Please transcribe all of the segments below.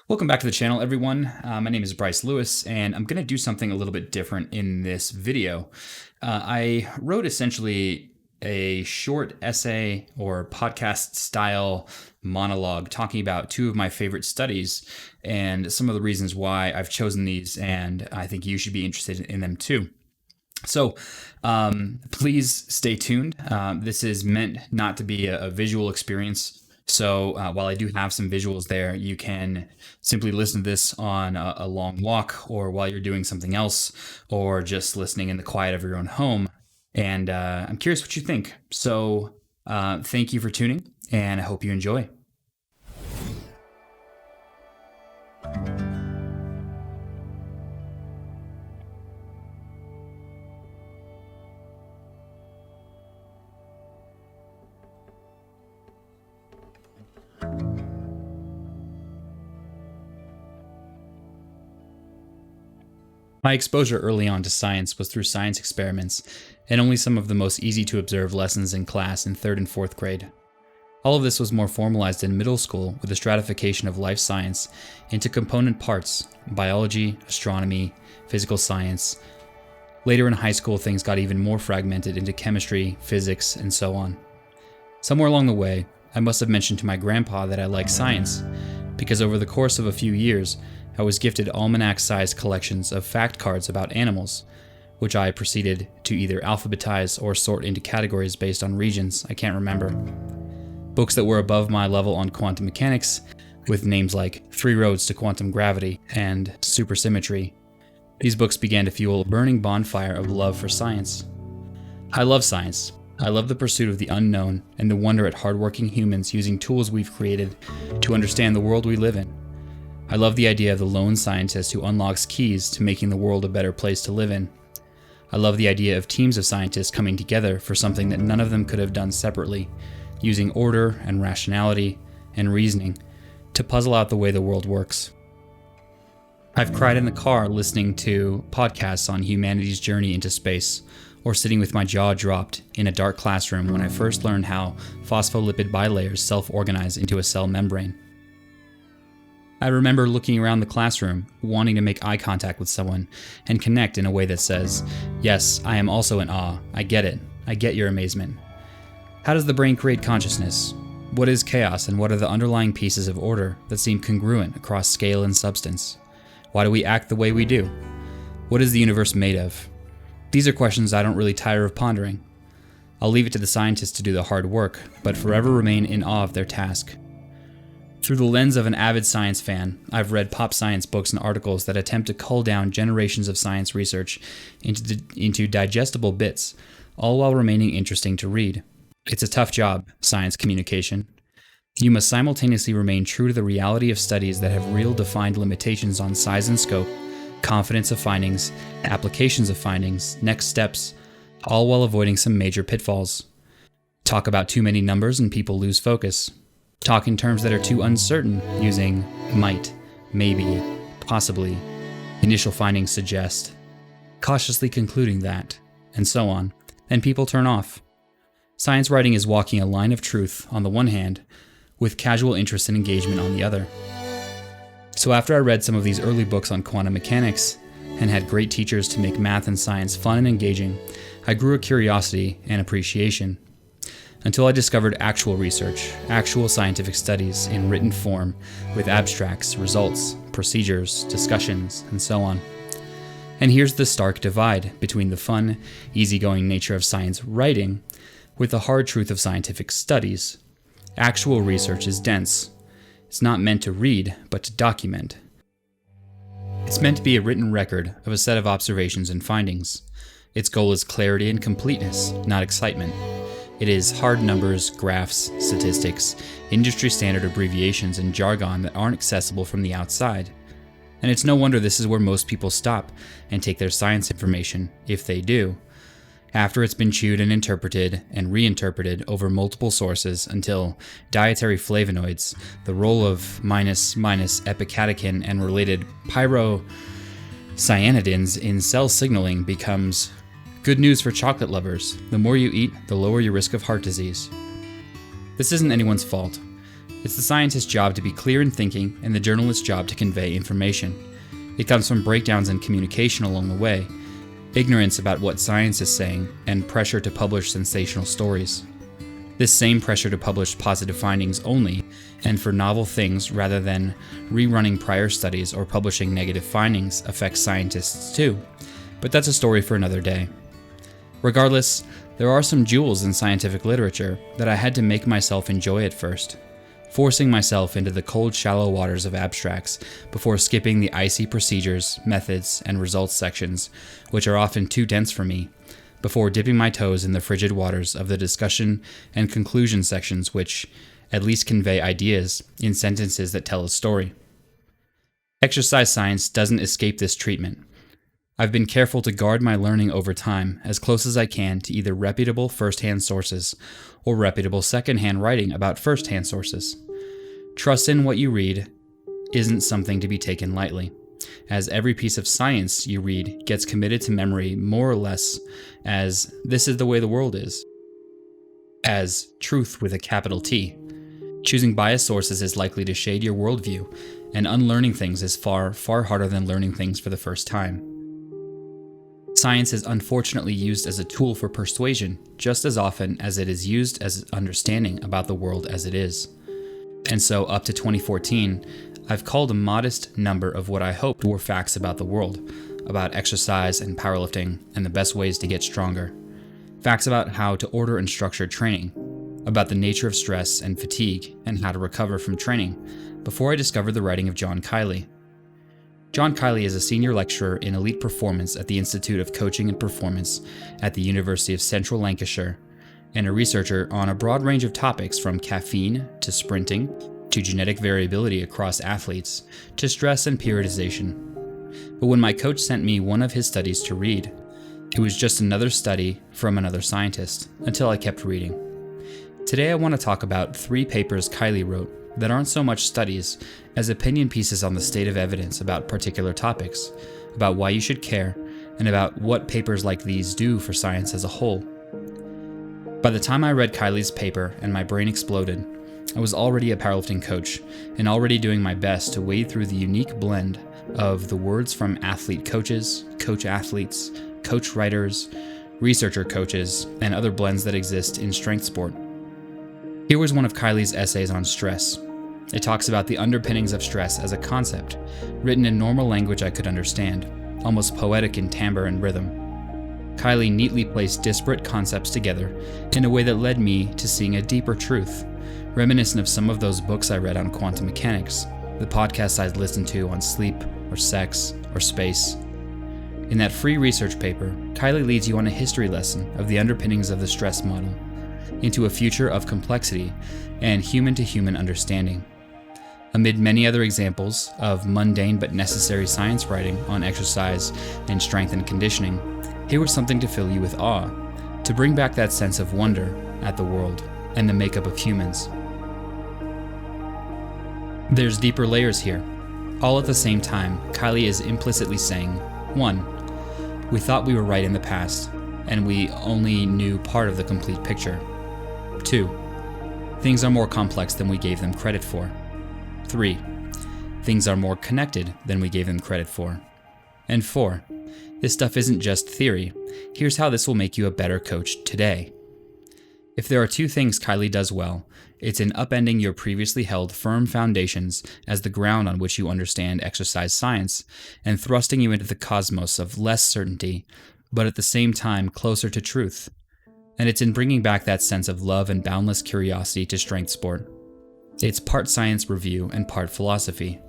Welcome back to the channel, everyone. My name is Bryce Lewis, and I'm going to do something a little bit different in this video. I wrote essentially a short essay or podcast style monologue talking about two of my favorite studies and some of the reasons why I've chosen these, and I think you should be interested in them too. So please stay tuned. This is meant not to be a visual experience. So while I do have some visuals there, you can simply listen to this on a long walk or while you're doing something else or just listening in the quiet of your own home. And I'm curious what you think. So thank you for tuning, and I hope you enjoy. My exposure early on to science was through science experiments and only some of the most easy to observe lessons in class in 3rd and 4th grade. All of this was more formalized in middle school with the stratification of life science into component parts: biology, astronomy, physical science. Later in high school, things got even more fragmented into chemistry, physics, and so on. Somewhere along the way, I must have mentioned to my grandpa that I like science, because over the course of a few years, I was gifted almanac-sized collections of fact cards about animals, which I proceeded to either alphabetize or sort into categories based on regions I can't remember. Books that were above my level on quantum mechanics, with names like 3 Roads to Quantum Gravity and Supersymmetry. These books began to fuel a burning bonfire of love for science. I love science. I love the pursuit of the unknown and the wonder at hardworking humans using tools we've created to understand the world we live in. I love the idea of the lone scientist who unlocks keys to making the world a better place to live in. I love the idea of teams of scientists coming together for something that none of them could have done separately, using order and rationality and reasoning to puzzle out the way the world works. I've cried in the car listening to podcasts on humanity's journey into space, or sitting with my jaw dropped in a dark classroom when I first learned how phospholipid bilayers self-organize into a cell membrane. I remember looking around the classroom, wanting to make eye contact with someone and connect in a way that says, "Yes, I am also in awe. I get it. I get your amazement." How does the brain create consciousness? What is chaos, and what are the underlying pieces of order that seem congruent across scale and substance? Why do we act the way we do? What is the universe made of? These are questions I don't really tire of pondering. I'll leave it to the scientists to do the hard work, but forever remain in awe of their task. Through the lens of an avid science fan, I've read pop science books and articles that attempt to cull down generations of science research into digestible bits, all while remaining interesting to read. It's a tough job, science communication. You must simultaneously remain true to the reality of studies that have real defined limitations on size and scope, confidence of findings, applications of findings, next steps, all while avoiding some major pitfalls. Talk about too many numbers and people lose focus. Talk in terms that are too uncertain, using might, maybe, possibly, initial findings suggest, cautiously concluding that, and so on, and people turn off. Science writing is walking a line of truth on the one hand, with casual interest and engagement on the other. So after I read some of these early books on quantum mechanics, and had great teachers to make math and science fun and engaging, I grew a curiosity and appreciation. Until I discovered actual research, actual scientific studies in written form with abstracts, results, procedures, discussions, and so on. And here's the stark divide between the fun, easygoing nature of science writing with the hard truth of scientific studies. Actual research is dense. It's not meant to read, but to document. It's meant to be a written record of a set of observations and findings. Its goal is clarity and completeness, not excitement. It is hard numbers, graphs, statistics, industry standard abbreviations, and jargon that aren't accessible from the outside. And it's no wonder this is where most people stop and take their science information, if they do, after it's been chewed and interpreted and reinterpreted over multiple sources until dietary flavonoids, the role of minus epicatechin and related pyrocyanidins in cell signaling becomes good news for chocolate lovers. The more you eat, the lower your risk of heart disease. This isn't anyone's fault. It's the scientist's job to be clear in thinking and the journalist's job to convey information. It comes from breakdowns in communication along the way, ignorance about what science is saying, and pressure to publish sensational stories. This same pressure to publish positive findings only, and for novel things rather than rerunning prior studies or publishing negative findings, affects scientists too. But that's a story for another day. Regardless, there are some jewels in scientific literature that I had to make myself enjoy at first, forcing myself into the cold, shallow waters of abstracts before skipping the icy procedures, methods, and results sections, which are often too dense for me, before dipping my toes in the frigid waters of the discussion and conclusion sections, which at least convey ideas in sentences that tell a story. Exercise science doesn't escape this treatment. I've been careful to guard my learning over time as close as I can to either reputable first-hand sources or reputable second-hand writing about first-hand sources. Trust in what you read isn't something to be taken lightly, as every piece of science you read gets committed to memory more or less as "this is the way the world is," as truth with a capital T. Choosing biased sources is likely to shade your worldview, and unlearning things is far, far harder than learning things for the first time. Science is unfortunately used as a tool for persuasion just as often as it is used as understanding about the world as it is. And so, up to 2014, I've called a modest number of what I hoped were facts about the world, about exercise and powerlifting and the best ways to get stronger. Facts about how to order and structure training, about the nature of stress and fatigue and how to recover from training, before I discovered the writing of John Kiely. John Kiely is a senior lecturer in elite performance at the Institute of Coaching and Performance at the University of Central Lancashire, and a researcher on a broad range of topics from caffeine to sprinting to genetic variability across athletes to stress and periodization. But when my coach sent me one of his studies to read, it was just another study from another scientist, until I kept reading. Today I want to talk about 3 papers Kiely wrote that aren't so much studies as opinion pieces on the state of evidence about particular topics, about why you should care, and about what papers like these do for science as a whole. By the time I read Kiely's paper and my brain exploded, I was already a powerlifting coach and already doing my best to wade through the unique blend of the words from athlete coaches, coach athletes, coach writers, researcher coaches, and other blends that exist in strength sport. Here was one of Kiely's essays on stress. It talks about the underpinnings of stress as a concept, written in normal language I could understand, almost poetic in timbre and rhythm. Kiely neatly placed disparate concepts together in a way that led me to seeing a deeper truth, reminiscent of some of those books I read on quantum mechanics, the podcasts I'd listened to on sleep or sex or space. In that free research paper, Kiely leads you on a history lesson of the underpinnings of the stress model, into a future of complexity and human-to-human understanding. Amid many other examples of mundane but necessary science writing on exercise and strength and conditioning, here was something to fill you with awe, to bring back that sense of wonder at the world and the makeup of humans. There's deeper layers here. All at the same time, Kiely is implicitly saying, 1. We thought we were right in the past, and we only knew part of the complete picture. 2. Things are more complex than we gave them credit for. 3. Things are more connected than we gave them credit for. And 4. This stuff isn't just theory. Here's how this will make you a better coach today. If there are 2 things Kiely does well, it's in upending your previously held firm foundations as the ground on which you understand exercise science, and thrusting you into the cosmos of less certainty, but at the same time closer to truth. And it's in bringing back that sense of love and boundless curiosity to strength sport. It's part science review and part philosophy.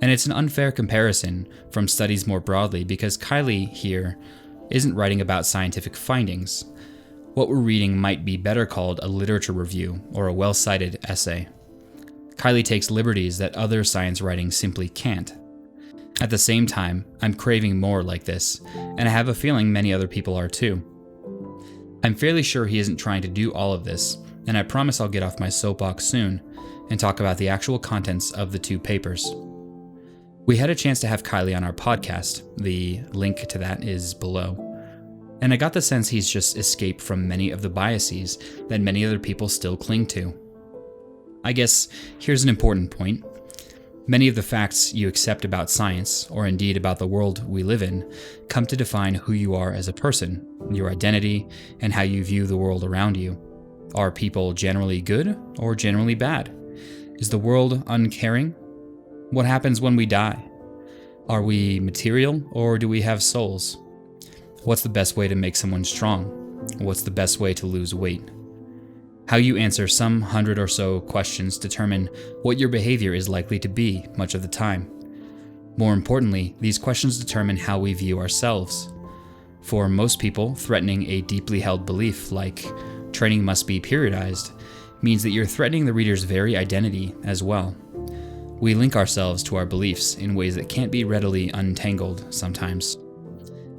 And it's an unfair comparison from studies more broadly because Kiely here isn't writing about scientific findings. What we're reading might be better called a literature review or a well-cited essay. Kiely takes liberties that other science writing simply can't. At the same time, I'm craving more like this, and I have a feeling many other people are too. I'm fairly sure he isn't trying to do all of this, and I promise I'll get off my soapbox soon and talk about the actual contents of the 2 papers. We had a chance to have Kiely on our podcast. The link to that is below. And I got the sense he's just escaped from many of the biases that many other people still cling to. I guess here's an important point. Many of the facts you accept about science, or indeed about the world we live in, come to define who you are as a person, your identity, and how you view the world around you. Are people generally good or generally bad? Is the world uncaring? What happens when we die? Are we material or do we have souls? What's the best way to make someone strong? What's the best way to lose weight? How you answer some 100 or so questions determine what your behavior is likely to be much of the time. More importantly, these questions determine how we view ourselves. For most people, threatening a deeply held belief like training must be periodized means that you're threatening the reader's very identity as well. We link ourselves to our beliefs in ways that can't be readily untangled sometimes.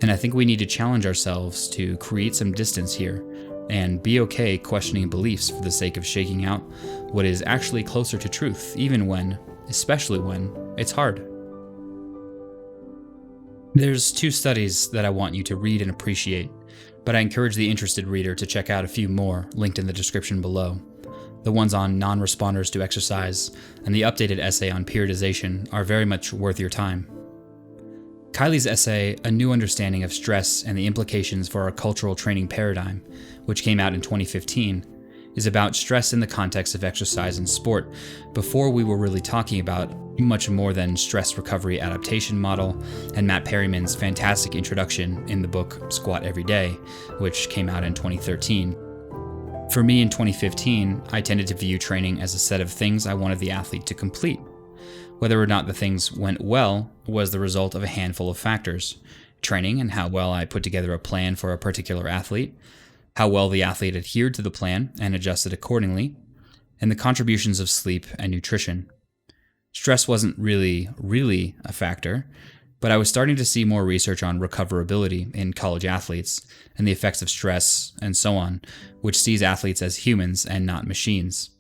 And I think we need to challenge ourselves to create some distance here and be okay questioning beliefs for the sake of shaking out what is actually closer to truth, even when, especially when, it's hard. There's 2 studies that I want you to read and appreciate, but I encourage the interested reader to check out a few more linked in the description below. The ones on non-responders to exercise and the updated essay on periodization are very much worth your time. Kiely's essay, A New Understanding of Stress and the Implications for Our Cultural Training Paradigm, which came out in 2015, is about stress in the context of exercise and sport before we were really talking about much more than stress recovery adaptation model and Matt Perryman's fantastic introduction in the book Squat Every Day, which came out in 2013. For me in 2015, I tended to view training as a set of things I wanted the athlete to complete. Whether or not the things went well was the result of a handful of factors: training and how well I put together a plan for a particular athlete, how well the athlete adhered to the plan and adjusted accordingly, and the contributions of sleep and nutrition. Stress wasn't really a factor, but I was starting to see more research on recoverability in college athletes and the effects of stress and so on, which sees athletes as humans and not machines.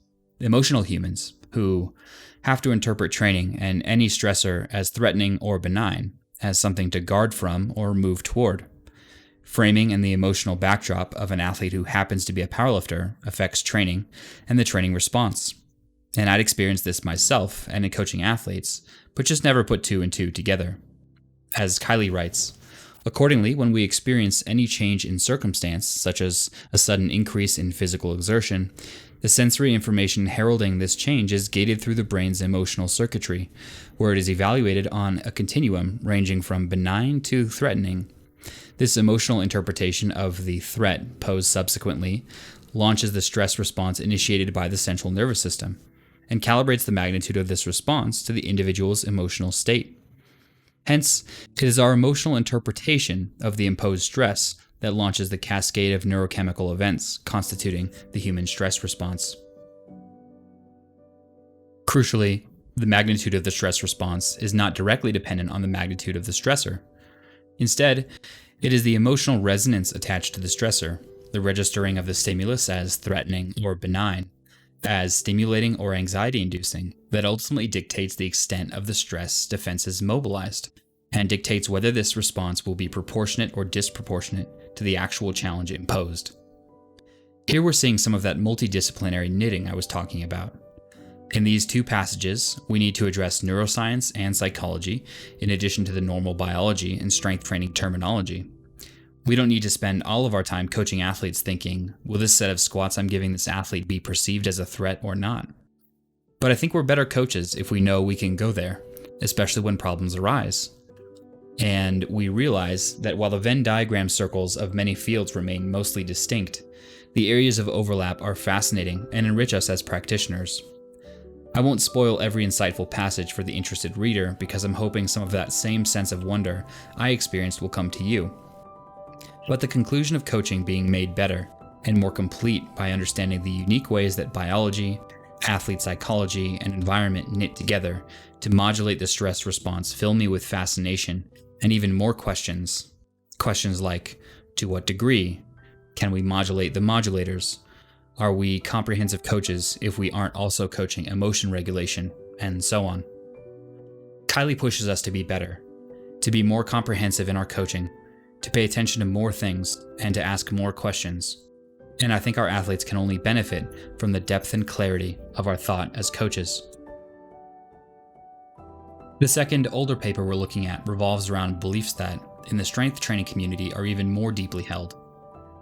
Emotional humans who have to interpret training and any stressor as threatening or benign, as something to guard from or move toward. Framing and the emotional backdrop of an athlete who happens to be a powerlifter affects training and the training response. And I'd experienced this myself and in coaching athletes, but just never put 2 and 2 together. As Kiely writes, accordingly, when we experience any change in circumstance, such as a sudden increase in physical exertion, the sensory information heralding this change is gated through the brain's emotional circuitry, where it is evaluated on a continuum ranging from benign to threatening. This emotional interpretation of the threat posed subsequently launches the stress response initiated by the central nervous system, and calibrates the magnitude of this response to the individual's emotional state. Hence, it is our emotional interpretation of the imposed stress that launches the cascade of neurochemical events constituting the human stress response. Crucially, the magnitude of the stress response is not directly dependent on the magnitude of the stressor. Instead, it is the emotional resonance attached to the stressor, the registering of the stimulus as threatening or benign, as stimulating or anxiety-inducing, that ultimately dictates the extent of the stress defenses mobilized, and dictates whether this response will be proportionate or disproportionate to the actual challenge imposed. Here we're seeing some of that multidisciplinary knitting I was talking about. In these 2 passages, we need to address neuroscience and psychology in addition to the normal biology and strength training terminology. We don't need to spend all of our time coaching athletes thinking, will this set of squats I'm giving this athlete be perceived as a threat or not? But I think we're better coaches if we know we can go there, especially when problems arise. And we realize that while the Venn diagram circles of many fields remain mostly distinct, the areas of overlap are fascinating and enrich us as practitioners. I won't spoil every insightful passage for the interested reader because I'm hoping some of that same sense of wonder I experienced will come to you. But the conclusion of coaching being made better and more complete by understanding the unique ways that biology, athlete psychology, and environment knit together to modulate the stress response fill me with fascination and even more questions. Questions like, to what degree? Can we modulate the modulators? Are we comprehensive coaches if we aren't also coaching emotion regulation? And so on. Kiely pushes us to be better, to be more comprehensive in our coaching, to pay attention to more things, and to ask more questions. And I think our athletes can only benefit from the depth and clarity of our thought as coaches. The second, older paper we're looking at revolves around beliefs that, in the strength training community, are even more deeply held.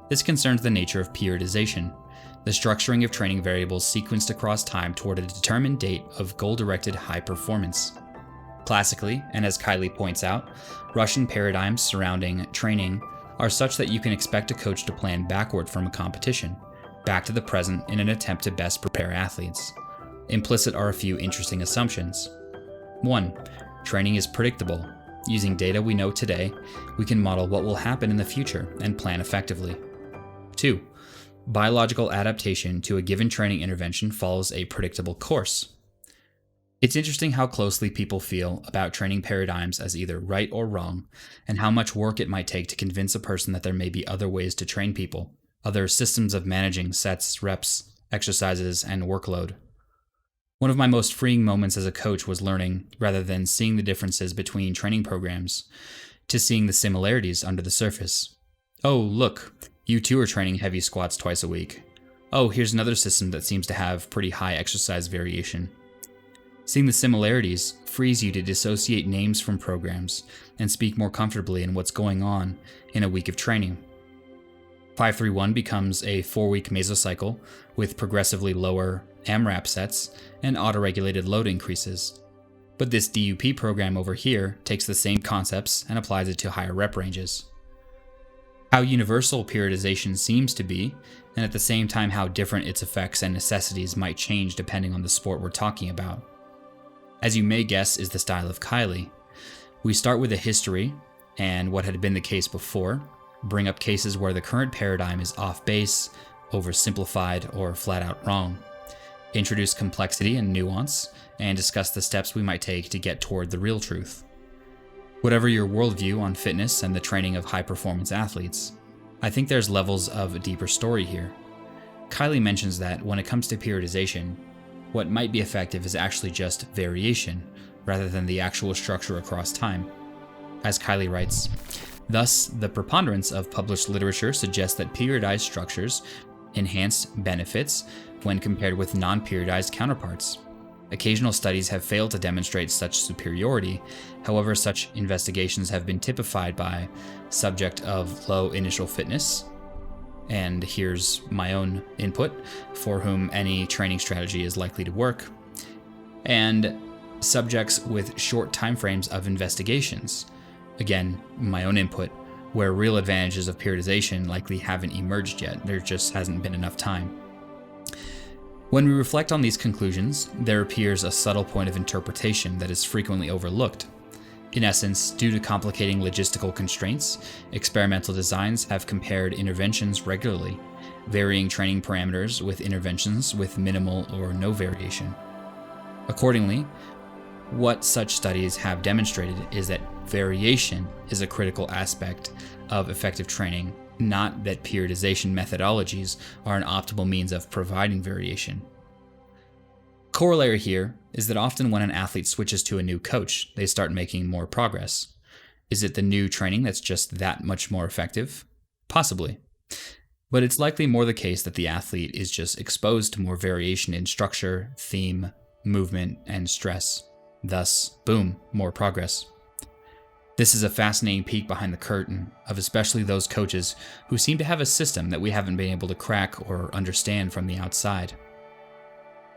This concerns the nature of periodization, the structuring of training variables sequenced across time toward a determined date of goal-directed high performance. Classically, and as Kiely points out, Russian paradigms surrounding training are such that you can expect a coach to plan backward from a competition, back to the present in an attempt to best prepare athletes. Implicit are a few interesting assumptions. 1. Training is predictable. Using data we know today, we can model what will happen in the future and plan effectively. 2. Biological adaptation to a given training intervention follows a predictable course. It's interesting how closely people feel about training paradigms as either right or wrong, and how much work it might take to convince a person that there may be other ways to train people, other systems of managing sets, reps, exercises, and workload. One of my most freeing moments as a coach was learning, rather than seeing the differences between training programs, to seeing the similarities under the surface. Oh, look, you too are training heavy squats twice a week. Oh, here's another system that seems to have pretty high exercise variation. Seeing the similarities frees you to dissociate names from programs and speak more comfortably in what's going on in a week of training. 5-3-1 becomes a 4-week mesocycle with progressively lower AMRAP sets and autoregulated load increases. But this DUP program over here takes the same concepts and applies it to higher rep ranges. How universal periodization seems to be, and at the same time how different its effects and necessities might change depending on the sport we're talking about. As you may guess is the style of Kiely. We start with a history and what had been the case before, bring up cases where the current paradigm is off base, oversimplified, or flat out wrong, introduce complexity and nuance, and discuss the steps we might take to get toward the real truth. Whatever your worldview on fitness and the training of high-performance athletes, I think there's levels of a deeper story here. Kiely mentions that when it comes to periodization, what might be effective is actually just variation, rather than the actual structure across time. As Kiely writes, thus, the preponderance of published literature suggests that periodized structures enhance benefits when compared with non-periodized counterparts. Occasional studies have failed to demonstrate such superiority. However, such investigations have been typified by subject of low initial fitness, and here's my own input, for whom any training strategy is likely to work, and subjects with short timeframes of investigations, again, my own input, where real advantages of periodization likely haven't emerged yet. There just hasn't been enough time. When we reflect on these conclusions, there appears a subtle point of interpretation that is frequently overlooked. In essence, due to complicating logistical constraints, experimental designs have compared interventions regularly, varying training parameters with interventions with minimal or no variation. Accordingly, what such studies have demonstrated is that variation is a critical aspect of effective training, not that periodization methodologies are an optimal means of providing variation. Corollary here is that often when an athlete switches to a new coach, they start making more progress. Is it the new training that's just that much more effective? Possibly. But it's likely more the case that the athlete is just exposed to more variation in structure, theme, movement, and stress. Thus, boom, more progress. This is a fascinating peek behind the curtain of especially those coaches who seem to have a system that we haven't been able to crack or understand from the outside.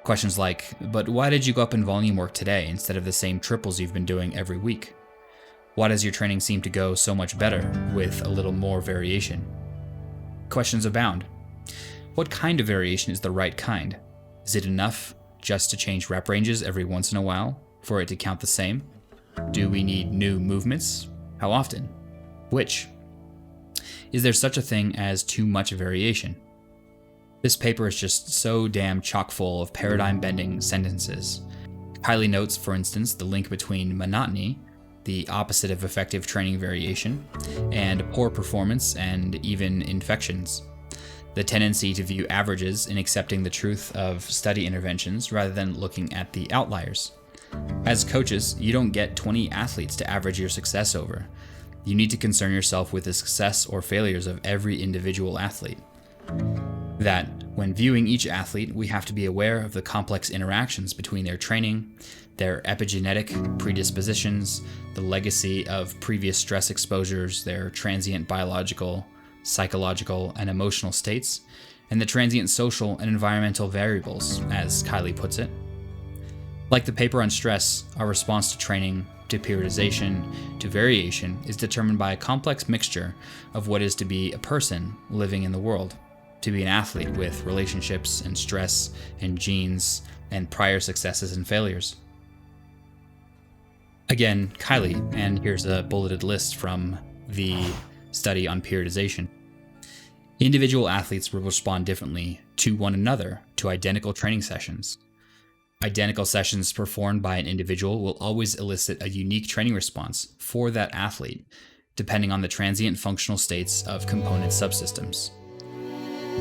Questions like, but why did you go up in volume work today instead of the same triples you've been doing every week? Why does your training seem to go so much better with a little more variation? Questions abound. What kind of variation is the right kind? Is it enough just to change rep ranges every once in a while for it to count the same? Do we need new movements? How often? Which? Is there such a thing as too much variation? This paper is just so damn chock full of paradigm-bending sentences. Kiely notes, for instance, the link between monotony, the opposite of effective training variation, and poor performance and even infections. The tendency to view averages in accepting the truth of study interventions rather than looking at the outliers. As coaches, you don't get 20 athletes to average your success over. You need to concern yourself with the success or failures of every individual athlete. That when viewing each athlete, we have to be aware of the complex interactions between their training, their epigenetic predispositions, the legacy of previous stress exposures, their transient biological, psychological, and emotional states, and the transient social and environmental variables, as Kiely puts it. Like the paper on stress, our response to training, to periodization, to variation is determined by a complex mixture of what is to be a person living in the world, to be an athlete with relationships and stress and genes and prior successes and failures. Again, Kiely, and here's a bulleted list from the study on periodization. Individual athletes will respond differently to one another to identical training sessions. Identical sessions performed by an individual will always elicit a unique training response for that athlete, depending on the transient functional states of component subsystems.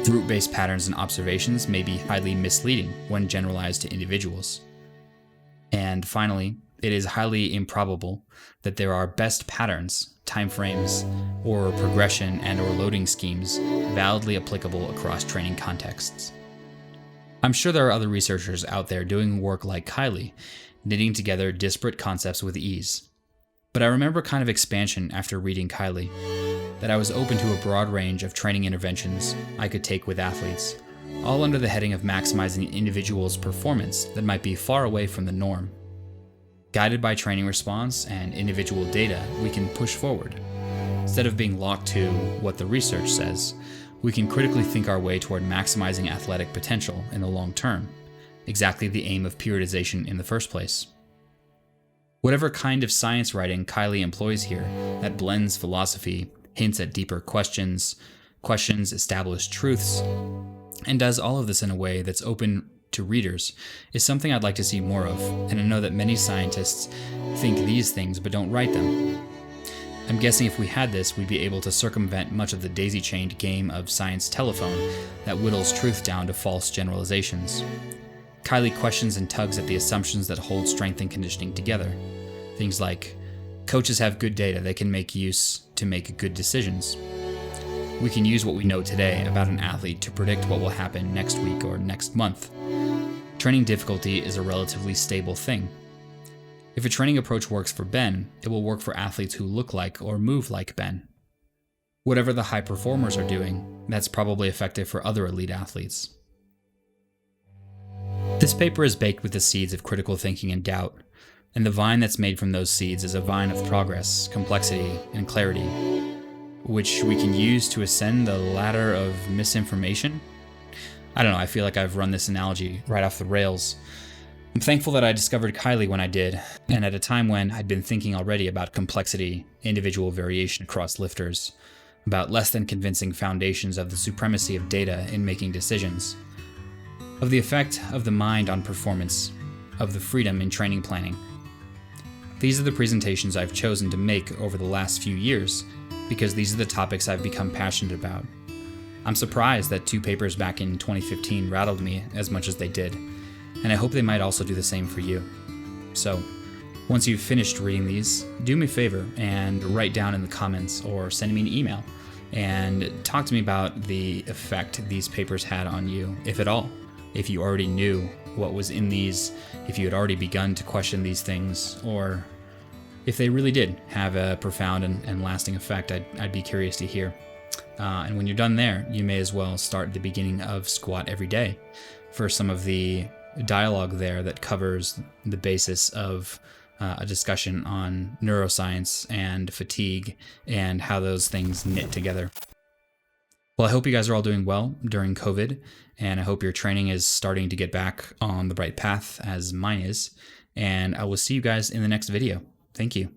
Group-based patterns and observations may be highly misleading when generalized to individuals. And finally, it is highly improbable that there are best patterns, timeframes, or progression and or loading schemes validly applicable across training contexts. I'm sure there are other researchers out there doing work like Kiely, knitting together disparate concepts with ease. But I remember a kind of expansion after reading Kiely, that I was open to a broad range of training interventions I could take with athletes, all under the heading of maximizing an individual's performance that might be far away from the norm. Guided by training response and individual data, we can push forward. Instead of being locked to what the research says, we can critically think our way toward maximizing athletic potential in the long term, exactly the aim of periodization in the first place. Whatever kind of science writing Kiely employs here that blends philosophy, hints at deeper questions, questions established truths, and does all of this in a way that's open to readers is something I'd like to see more of, and I know that many scientists think these things but don't write them. I'm guessing if we had this, we'd be able to circumvent much of the daisy-chained game of science telephone that whittles truth down to false generalizations. Kiely questions and tugs at the assumptions that hold strength and conditioning together. Things like, coaches have good data they can make use to make good decisions. We can use what we know today about an athlete to predict what will happen next week or next month. Training difficulty is a relatively stable thing. If a training approach works for Ben, it will work for athletes who look like or move like Ben. Whatever the high performers are doing, that's probably effective for other elite athletes. This paper is baked with the seeds of critical thinking and doubt, and the vine that's made from those seeds is a vine of progress, complexity, and clarity, which we can use to ascend the ladder of misinformation. I don't know, I feel like I've run this analogy right off the rails. I'm thankful that I discovered Kiely when I did, and at a time when I'd been thinking already about complexity, individual variation across lifters, about less than convincing foundations of the supremacy of data in making decisions, of the effect of the mind on performance, of the freedom in training planning. These are the presentations I've chosen to make over the last few years, because these are the topics I've become passionate about. I'm surprised that 2 papers back in 2015 rattled me as much as they did, and I hope they might also do the same for you. So, once you've finished reading these, do me a favor and write down in the comments or send me an email and talk to me about the effect these papers had on you, if at all. If you already knew what was in these, if you had already begun to question these things, or if they really did have a profound and lasting effect, I'd be curious to hear. And when you're done there, you may as well start at the beginning of Squat Every Day for some of the dialogue there that covers the basis of a discussion on neuroscience and fatigue and how those things knit together. Well, I hope you guys are all doing well during COVID, and I hope your training is starting to get back on the right path as mine is, and I will see you guys in the next video. Thank you.